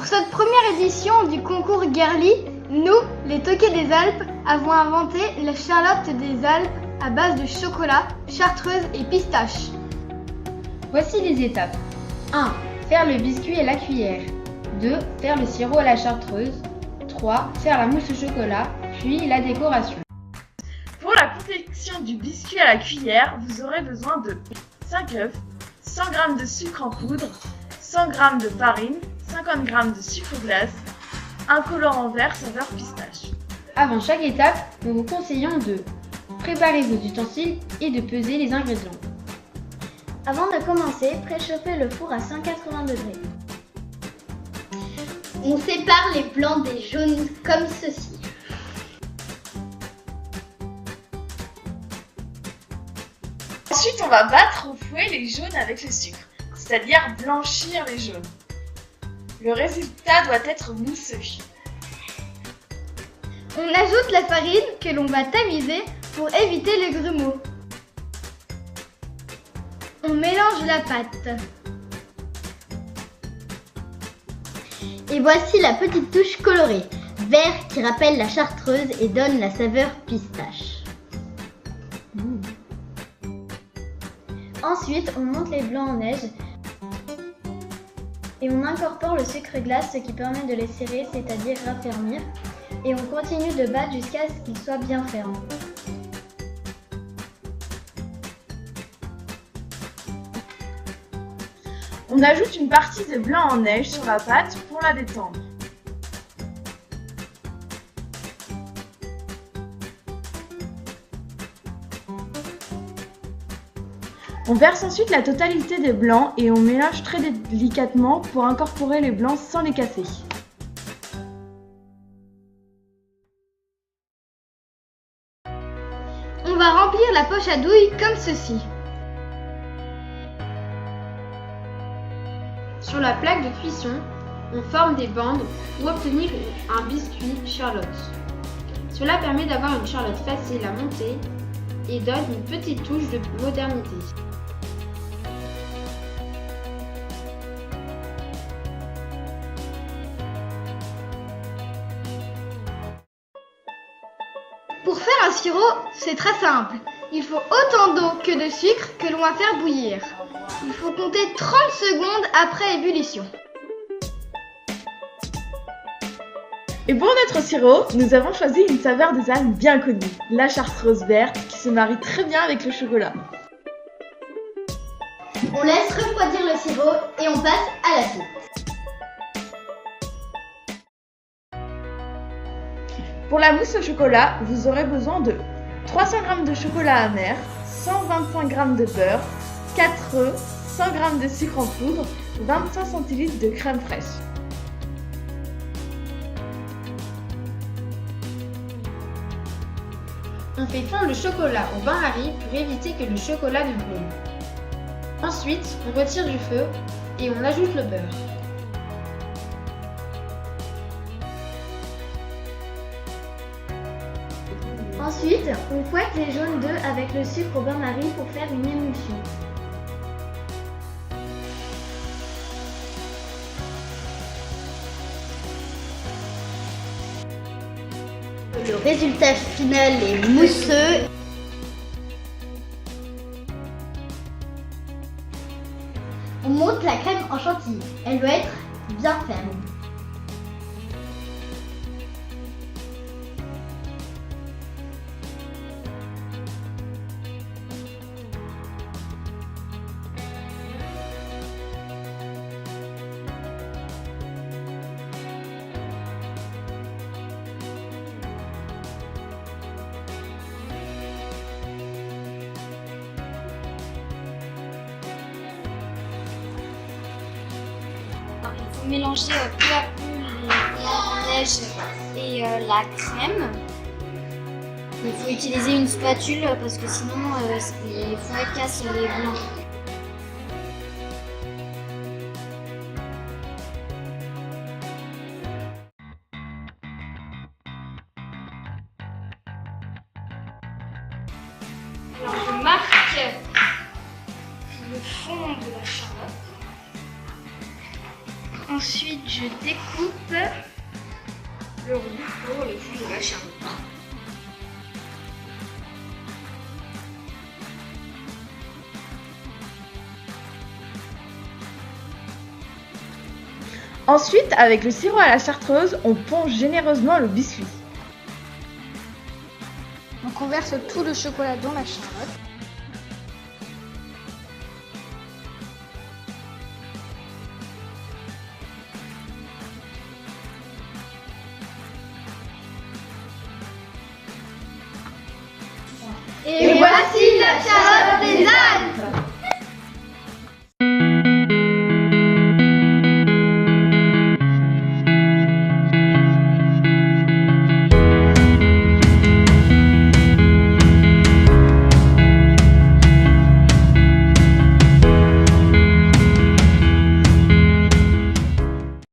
Pour cette première édition du concours Girly, nous, les Toqués des Alpes, avons inventé la Charlotte des Alpes à base de chocolat, chartreuse et pistache. Voici les étapes. 1. Faire le biscuit à la cuillère. 2. Faire le sirop à la chartreuse. 3. Faire la mousse au chocolat, puis la décoration. Pour la confection du biscuit à la cuillère, vous aurez besoin de 5 œufs, 100 g de sucre en poudre, 100 g de farine, 50 g de sucre glace, un colorant vert saveur pistache. Avant chaque étape, nous vous conseillons de préparer vos ustensiles et de peser les ingrédients. Avant de commencer, préchauffez le four à 180 degrés. On sépare les blancs des jaunes comme ceci. Ensuite, on va battre au fouet les jaunes avec le sucre, c'est-à-dire blanchir les jaunes. Le résultat doit être mousseux. On ajoute la farine que l'on va tamiser pour éviter les grumeaux. On mélange la pâte. Et voici la petite touche colorée, vert qui rappelle la chartreuse et donne la saveur pistache. Ensuite, on monte les blancs en neige et on incorpore le sucre glace, ce qui permet de les serrer, c'est-à-dire raffermir. Et on continue de battre jusqu'à ce qu'ils soient bien fermes. On ajoute une partie de blanc en neige sur la pâte pour la détendre. On verse ensuite la totalité des blancs et on mélange très délicatement pour incorporer les blancs sans les casser. On va remplir la poche à douille comme ceci. Sur la plaque de cuisson, on forme des bandes pour obtenir un biscuit Charlotte. Cela permet d'avoir une Charlotte facile à monter et donne une petite touche de modernité. Pour faire un sirop, c'est très simple. Il faut autant d'eau que de sucre que l'on va faire bouillir. Il faut compter 30 secondes après ébullition. Et pour notre sirop, nous avons choisi une saveur des Alpes bien connue, la chartreuse verte, qui se marie très bien avec le chocolat. On laisse refroidir le sirop et on passe à la soupe. Pour la mousse au chocolat, vous aurez besoin de 300 g de chocolat amer, 125 g de beurre, 4 œufs, 100 g de sucre en poudre, 25 centilitres de crème fraîche. On fait fondre le chocolat au bain-marie pour éviter que le chocolat ne brûle. Ensuite, on retire du feu et on ajoute le beurre. Ensuite, on fouette les jaunes d'œufs avec le sucre au bain-marie pour faire une émulsion. Le résultat final est mousseux. On monte la crème en chantilly. Elle doit être bien ferme. Il faut mélanger peu à peu les blancs en neige et la crème. Il faut utiliser une spatule parce que sinon les fouets cassent les blancs. Alors je marque le fond de la charlotte. Ensuite, Ensuite, je découpe le roux pour le jus de la charlotte. Ensuite, avec le sirop à la chartreuse, on pond généreusement le biscuit. Donc on verse tout le chocolat dans la charlotte. Et voici la charlotte des Alpes.